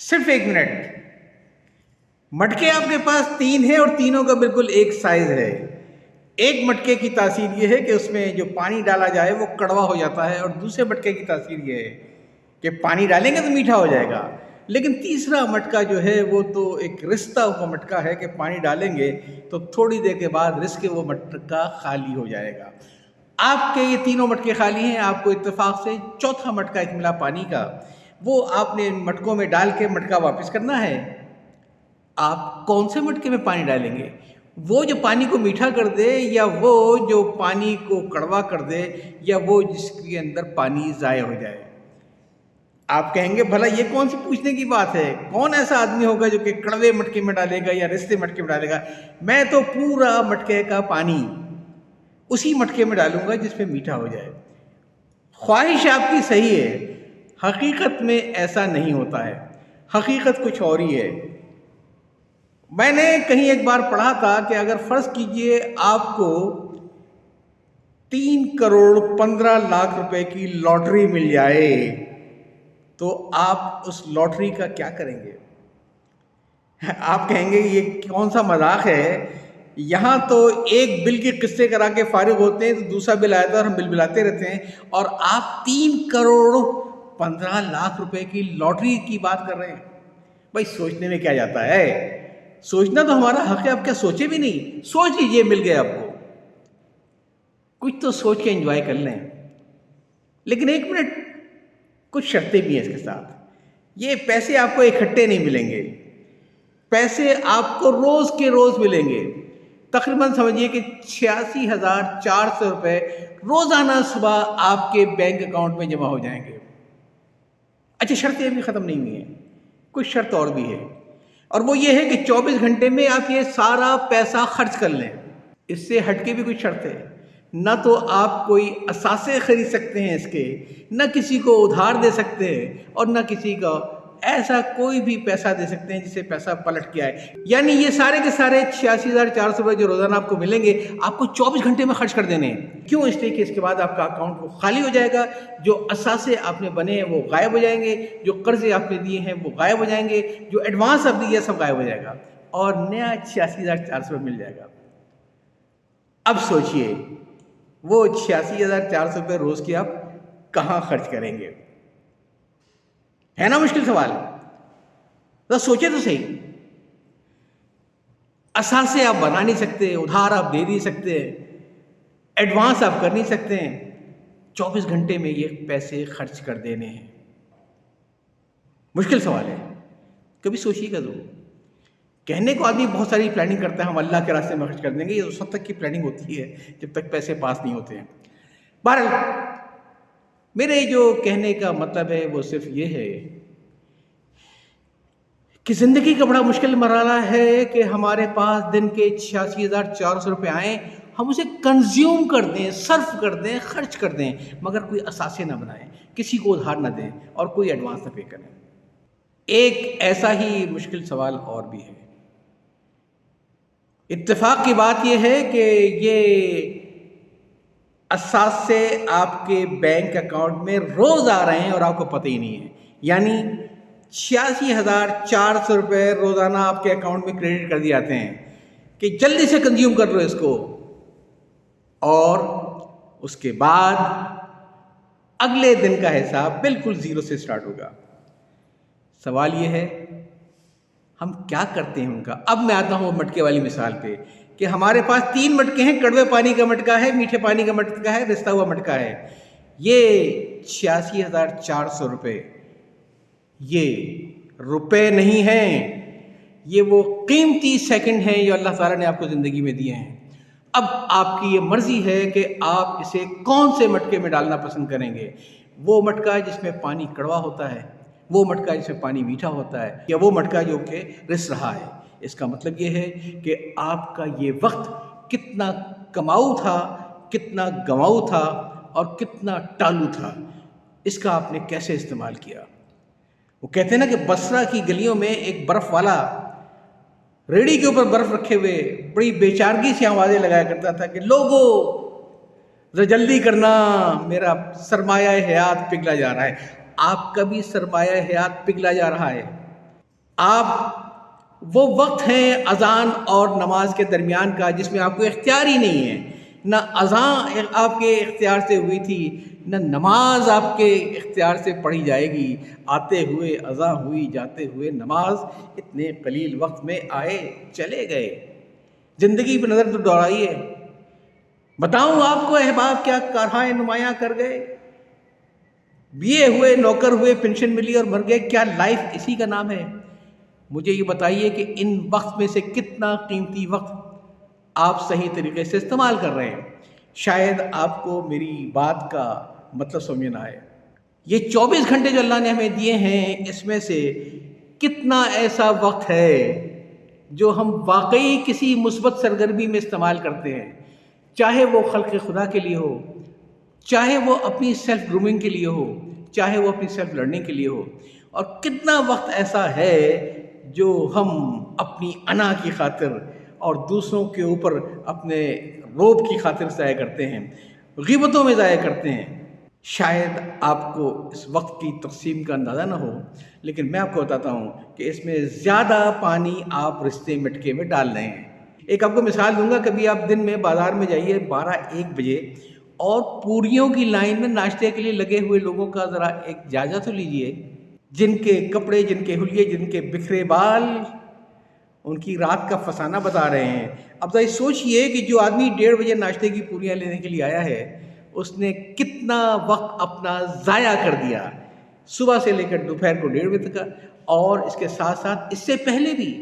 صرف 1 منٹ. مٹکے آپ کے پاس 3 ہیں اور تینوں کا بالکل ایک سائز ہے. ایک مٹکے کی تاثیر یہ ہے کہ اس میں جو پانی ڈالا جائے وہ کڑوا ہو جاتا ہے، اور دوسرے مٹکے کی تاثیر یہ ہے کہ پانی ڈالیں گے تو میٹھا ہو جائے گا. لیکن تیسرا مٹکا جو ہے وہ تو ایک رستا ہوا مٹکا ہے کہ پانی ڈالیں گے تو تھوڑی دیر کے بعد رس کے وہ مٹکا خالی ہو جائے گا. آپ کے یہ تینوں مٹکے خالی ہیں. آپ کو اتفاق سے چوتھا مٹکا ایک ملا پانی کا، وہ آپ نے ان مٹکوں میں ڈال کے مٹکا واپس کرنا ہے. آپ کون سے مٹکے میں پانی ڈالیں گے؟ وہ جو پانی کو میٹھا کر دے، یا وہ جو پانی کو کڑوا کر دے، یا وہ جس کے اندر پانی ضائع ہو جائے؟ آپ کہیں گے بھلا یہ کون سی پوچھنے کی بات ہے؟ کون ایسا آدمی ہوگا جو کہ کڑوے مٹکے میں ڈالے گا یا رستے مٹکے میں ڈالے گا؟ میں تو پورا مٹکے کا پانی اسی مٹکے میں ڈالوں گا جس میں میٹھا ہو جائے. خواہش آپ کی صحیح ہے، حقیقت میں ایسا نہیں ہوتا ہے. حقیقت کچھ اور ہی ہے. میں نے کہیں ایک بار پڑھا تھا کہ اگر فرض کیجئے آپ کو 3,15,00,000 روپے کی لاٹری مل جائے تو آپ اس لاٹری کا کیا کریں گے؟ آپ کہیں گے یہ کون سا مذاق ہے؟ یہاں تو ایک بل کے قسطیں کرا کے فارغ ہوتے ہیں تو دوسرا بل آتا ہے اور ہم بل بلاتے رہتے ہیں، اور آپ 3,15,00,000 روپے کی لاٹری کی بات کر رہے ہیں. بھائی سوچنے میں کیا جاتا ہے؟ سوچنا تو ہمارا حق ہے. آپ کیا سوچے بھی نہیں؟ سوچ لیجیے مل گیا آپ کو. کچھ تو سوچ کے انجوائے کر لیں. لیکن 1 منٹ، کچھ شرطیں بھی ہیں اس کے ساتھ. یہ پیسے آپ کو اکٹھے نہیں ملیں گے. پیسے آپ کو روز کے روز ملیں گے. تقریباً سمجھیے کہ 86,400 روپے روزانہ صبح آپ کے بینک اکاؤنٹ میں جمع ہو جائیں گے. اچھا، شرطیں ابھی ختم نہیں ہوئی ہیں. کچھ شرط اور بھی ہے، اور وہ یہ ہے کہ 24 گھنٹے میں آپ یہ سارا پیسہ خرچ کر لیں. اس سے ہٹ کے بھی کچھ شرط ہے. نہ تو آپ کوئی اثاثے خرید سکتے ہیں اس کے، نہ کسی کو ادھار دے سکتے ہیں، اور نہ کسی کا ایسا کوئی بھی پیسہ دے سکتے ہیں جس سے پیسہ پلٹ کے آئے. یعنی یہ سارے کے سارے 86,400 روپے جو روزانہ آپ کو ملیں گے، آپ کو 24 گھنٹے میں خرچ کر دینے ہیں. کیوں؟ اس لیے کہ اس کے بعد آپ کا اکاؤنٹ وہ خالی ہو جائے گا. جو اثاثے آپ نے بنے ہیں وہ غائب ہو جائیں گے، جو قرضے آپ نے دیے ہیں وہ غائب ہو جائیں گے، جو ایڈوانس آپ دیے سب غائب ہو جائے گا، اور نیا 86,400 مل جائے گا. اب سوچئے وہ 86,400 روپے روز کے آپ کہاں خرچ کریں گے؟ ہے نا مشکل سوال؟ تو سوچے تو صحیح. اثاثے آپ بنا نہیں سکتے، ادھار آپ دے نہیں سکتے، ایڈوانس آپ کر نہیں سکتے ہیں. 24 گھنٹے میں یہ پیسے خرچ کر دینے ہیں. مشکل سوال ہے. کبھی سوچیے گا ضرور. کہنے کو آدمی بہت ساری پلاننگ کرتا ہے، ہم اللہ کے راستے میں خرچ کر دیں گے. یہ اس وقت تک کی پلاننگ ہوتی ہے جب تک پیسے پاس نہیں ہوتے ہیں. بہرحال میرے جو کہنے کا مطلب ہے وہ صرف یہ ہے کہ زندگی کا بڑا مشکل مرحلہ ہے کہ ہمارے پاس دن کے 86,400 روپے آئیں، ہم اسے کنزیوم کر دیں، صرف کر دیں، خرچ کر دیں، مگر کوئی اثاثے نہ بنائیں، کسی کو ادھار نہ دیں، اور کوئی ایڈوانس نہ پے کریں. ایک ایسا ہی مشکل سوال اور بھی ہے. اتفاق کی بات یہ ہے کہ یہ اثاثے آپ کے بینک اکاؤنٹ میں روز آ رہے ہیں اور آپ کو پتہ ہی نہیں ہے. یعنی 86,400 روپے روزانہ آپ کے اکاؤنٹ میں کریڈٹ کر دیے جاتے ہیں کہ جلدی سے کنزیوم کر لو اس کو، اور اس کے بعد اگلے دن کا حساب بالکل زیرو سے سٹارٹ ہوگا. سوال یہ ہے ہم کیا کرتے ہیں ان کا. اب میں آتا ہوں مٹکے والی مثال پہ کہ ہمارے پاس 3 مٹکے ہیں. کڑوے پانی کا مٹکا ہے، میٹھے پانی کا مٹکا ہے، رستا ہوا مٹکا ہے. یہ 86,400 روپے یہ روپے نہیں ہیں، یہ وہ قیمتی سیکنڈ ہیں جو اللہ تعالیٰ نے آپ کو زندگی میں دیے ہیں. اب آپ کی یہ مرضی ہے کہ آپ اسے کون سے مٹکے میں ڈالنا پسند کریں گے. وہ مٹکا جس میں پانی کڑوا ہوتا ہے، وہ مٹکا جس میں پانی میٹھا ہوتا ہے، یا وہ مٹکا جو کہ رس رہا ہے. اس کا مطلب یہ ہے کہ آپ کا یہ وقت کتنا کماؤ تھا، کتنا گنواؤ تھا، اور کتنا ٹالو تھا. اس کا آپ نے کیسے استعمال کیا. وہ کہتے ہیں نا کہ بصرہ کی گلیوں میں ایک برف والا ریڑھی کے اوپر برف رکھے ہوئے بڑی بے چارگی سے آوازیں لگایا کرتا تھا کہ لوگو ذرا جلدی کرنا، میرا سرمایہ حیات پگھلا جا رہا ہے. آپ کا بھی سرمایہ حیات پگھلا جا رہا ہے. آپ وہ وقت ہیں اذان اور نماز کے درمیان کا جس میں آپ کو اختیار ہی نہیں ہے، نہ اذان آپ کے اختیار سے ہوئی تھی، نہ نماز آپ کے اختیار سے پڑھی جائے گی۔ آتے ہوئے اذان ہوئی، جاتے ہوئے نماز، اتنے قلیل وقت میں آئے چلے گئے۔ زندگی پہ نظر تو دوڑائیے، بتاؤں آپ کو احباب کیا کارہائے نمایاں کر گئے؟ بیے ہوئے، نوکر ہوئے، پینشن ملی اور مر گئے، کیا لائف اسی کا نام ہے؟ مجھے یہ بتائیے کہ ان وقت میں سے کتنا قیمتی وقت آپ صحیح طریقے سے استعمال کر رہے ہیں؟ شاید آپ کو میری بات کا مطلب سمجھ نہ آئے۔ یہ 24 گھنٹے جو اللہ نے ہمیں دیے ہیں، اس میں سے کتنا ایسا وقت ہے جو ہم واقعی کسی مثبت سرگرمی میں استعمال کرتے ہیں، چاہے وہ خلق خدا کے لیے ہو، چاہے وہ اپنی سیلف گرومنگ کے لیے ہو، چاہے وہ اپنی سیلف لرننگ کے لیے ہو، اور کتنا وقت ایسا ہے جو ہم اپنی انا کی خاطر اور دوسروں کے اوپر اپنے روب کی خاطر ضائع کرتے ہیں، غیبتوں میں ضائع کرتے ہیں۔ شاید آپ کو اس وقت کی تقسیم کا اندازہ نہ ہو، لیکن میں آپ کو بتاتا ہوں کہ اس میں زیادہ پانی آپ رشتے مٹکے میں ڈال رہے ہیں۔ ایک آپ کو مثال دوں گا، کبھی آپ دن میں بازار میں جائیے 12-1 بجے اور پوریوں کی لائن میں ناشتے کے لیے لگے ہوئے لوگوں کا ذرا ایک جائزہ تو لیجئے، جن کے کپڑے، جن کے حلیے، جن کے بکھرے بال ان کی رات کا فسانہ بتا رہے ہیں۔ اب ذرا سوچئے کہ جو آدمی 1:30 بجے ناشتے کی پوریاں لینے کے لیے آیا ہے، اس نے کتنا وقت اپنا ضائع کر دیا، صبح سے لے کر دوپہر کو 1:30 بجے تک، اور اس کے ساتھ ساتھ اس سے پہلے بھی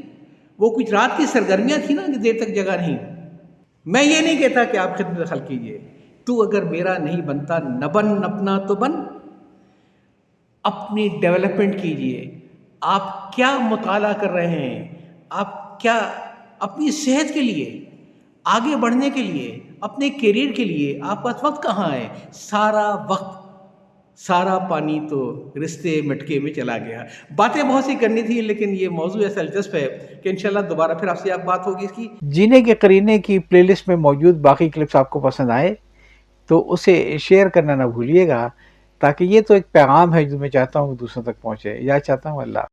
وہ کچھ رات کی سرگرمیاں تھیں نا کہ دیر تک جگہ نہیں۔ میں یہ نہیں کہتا کہ آپ خدمت خلق کیجئے، تو اگر میرا نہیں بنتا نہ بن، اپنا تو بن۔ اپنی ڈیولپمنٹ کیجئے، آپ کیا مطالعہ کر رہے ہیں، آپ کیا اپنی صحت کے لیے، آگے بڑھنے کے لیے، اپنے کیریئر کے لیے آپ کا وقت کہاں ہے؟ سارا وقت، سارا پانی تو رشتے مٹکے میں چلا گیا۔ باتیں بہت سی کرنی تھی، لیکن یہ موضوع ایسا دلچسپ ہے کہ انشاءاللہ دوبارہ پھر آپ سے بات ہوگی اس کی۔ جینے کے قرینے کی پلے لسٹ میں موجود باقی کلپس آپ کو پسند آئے تو اسے شیئر کرنا نہ بھولیے گا، تاکہ یہ تو ایک پیغام ہے جو میں چاہتا ہوں دوسروں تک پہنچے۔ یا چاہتا ہوں اللہ